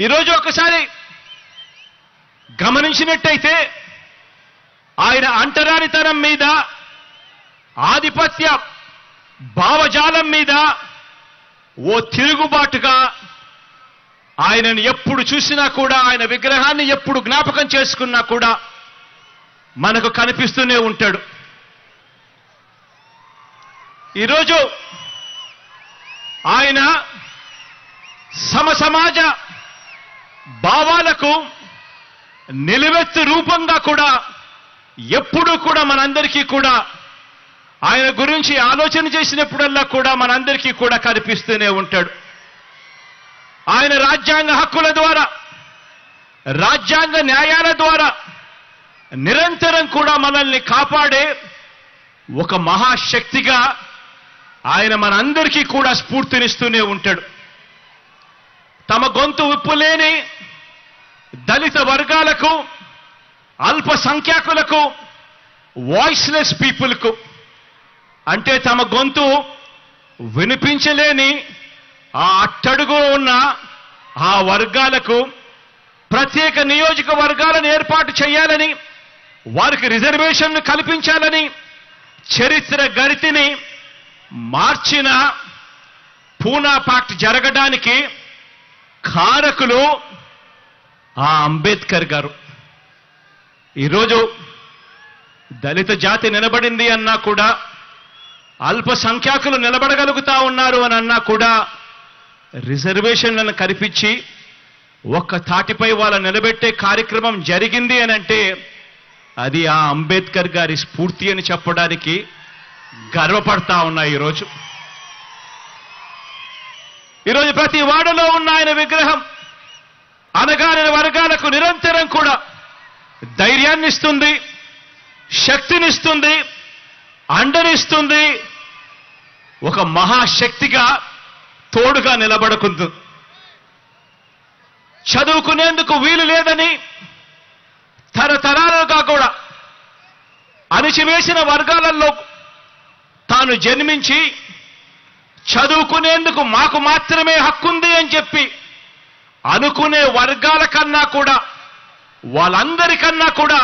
ఈరోజు ఒకసారి గమనించినట్టయితే ఆయన అంటరానితనం మీద, ఆధిపత్య భావజాలం మీద ఓ తిరుగుబాటుగా ఆయనను ఎప్పుడు చూసినా కూడా, ఆయన విగ్రహాన్ని ఎప్పుడు జ్ఞాపకం చేసుకున్నా కూడా మనకు కనిపిస్తూనే ఉంటాడు. ఈరోజు ఆయన సమసమాజ భావాలకు నిలువెత్తు రూపంగా కూడా ఎప్పుడూ కూడా మనందరికీ కూడా ఆయన గురించి ఆలోచన చేసినప్పుడల్లా కూడా మనందరికీ కూడా కనిపిస్తూనే ఉంటాడు. ఆయన రాజ్యాంగ హక్కుల ద్వారా, రాజ్యాంగ న్యాయాల ద్వారా నిరంతరం కూడా మనల్ని కాపాడే ఒక మహాశక్తిగా ఆయన మనందరికీ కూడా స్ఫూర్తినిస్తూనే ఉంటాడు. తమ గొంతు విప్పులేని దళిత వర్గాలకు, అల్పసంఖ్యాకులకు, వాయిస్లెస్ పీపుల్కు, అంటే తమ గొంతు వినిపించలేని ఆ అట్టడుగు ఉన్న ఆ వర్గాలకు ప్రత్యేక నియోజకవర్గాలను ఏర్పాటు చేయాలని, వారికి రిజర్వేషన్లు కల్పించాలని చరిత్ర గరితిని మార్చిన పూనా పాక్ట్ జరగడానికి కారకులు ఆ అంబేద్కర్ గారు. ఈరోజు దళిత జాతి నిలబడింది అన్నా కూడా, అల్పసంఖ్యాకులు నిలబడగలుగుతా ఉన్నారు అని అన్నా కూడా, రిజర్వేషన్లను కల్పించి ఒక్క తాటిపై వాళ్ళ నిలబెట్టే కార్యక్రమం జరిగింది అని అంటే అది ఆ అంబేద్కర్ గారి స్ఫూర్తి అని చెప్పడానికి గర్వపడతా ఉన్నా. ఈరోజు ప్రతి వాడలో ఉన్న ఆయన విగ్రహం అణగారిన వర్గాలకు నిరంతరం కూడా ధైర్యాన్ని ఇస్తుంది, శక్తినిస్తుంది, అండనిస్తుంది, ఒక మహాశక్తిగా తోడుగా నిలబడుకుంది. చదువుకునేందుకు వీలు లేదని తరతరాలుగా కూడా అణిచివేసిన వర్గాలలో తాను జన్మించి చదువుకునేందుకు మాకు మాత్రమే హక్కుంది అని చెప్పి అనుకునే వర్గాల కన్నా కూడా, వాళ్ళందరికన్నా కూడా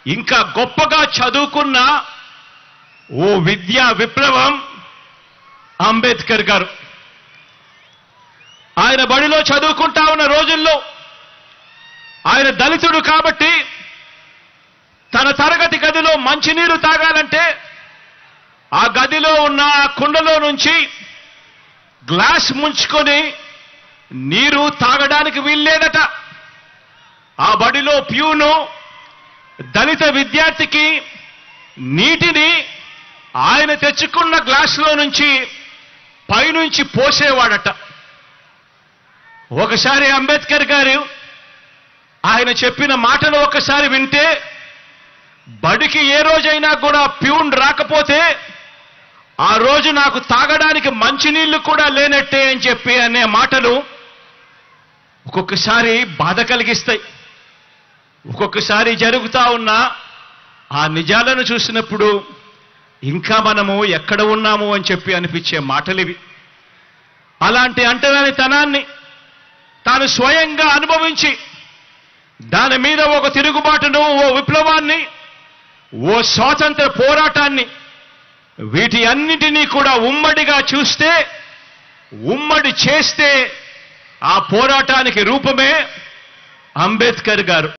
ఇంకా గొప్పగా చదువుకున్న ఓ విద్యా విప్లవం అంబేద్కర్ గారు. ఆయన బడిలో చదువుకుంటా ఉన్న రోజుల్లో ఆయన దళితుడు కాబట్టి తన తరగతి గదిలో మంచినీరు తాగాలంటే ఆ గదిలో ఉన్న కుండలో నుంచి గ్లాస్ ముంచుకొని నీరు తాగడానికి వీల్లేదట. ఆ బడిలో ప్యూను దళిత విద్యార్థికి నీటిని ఆయన తెచ్చుకున్న గ్లాసులో నుంచి పైనుంచి పోసేవాడట. ఒకసారి అంబేద్కర్ గారు ఆయన చెప్పిన మాటలు ఒకసారి వింటే, బడికి ఏ రోజైనా కూడా ప్యూన్ రాకపోతే ఆ రోజు నాకు తాగడానికి మంచినీళ్లు కూడా లేనట్టే అని చెప్పి అనే మాటలు ఒక్కొక్కసారి బాధ కలిగిస్తాయి. ఒక్కొక్కసారి జరుగుతా ఉన్న ఆ నిజాలను చూసినప్పుడు ఇంకా మనము ఎక్కడ ఉన్నాము అని చెప్పి అనిపించే మాటలివి. అలాంటి అంటరానితనాన్ని తాను స్వయంగా అనుభవించి దాని మీద ఒక తిరుగుబాటును, ఓ విప్లవాన్ని, ఓ స్వాతంత్ర పోరాటాన్ని, వీటి అన్నిటినీ కూడా ఉమ్మడిగా చూస్తే, ఉమ్మడి చేస్తే ఆ పోరాటానికి రూపమే అంబేద్కర్ గారు.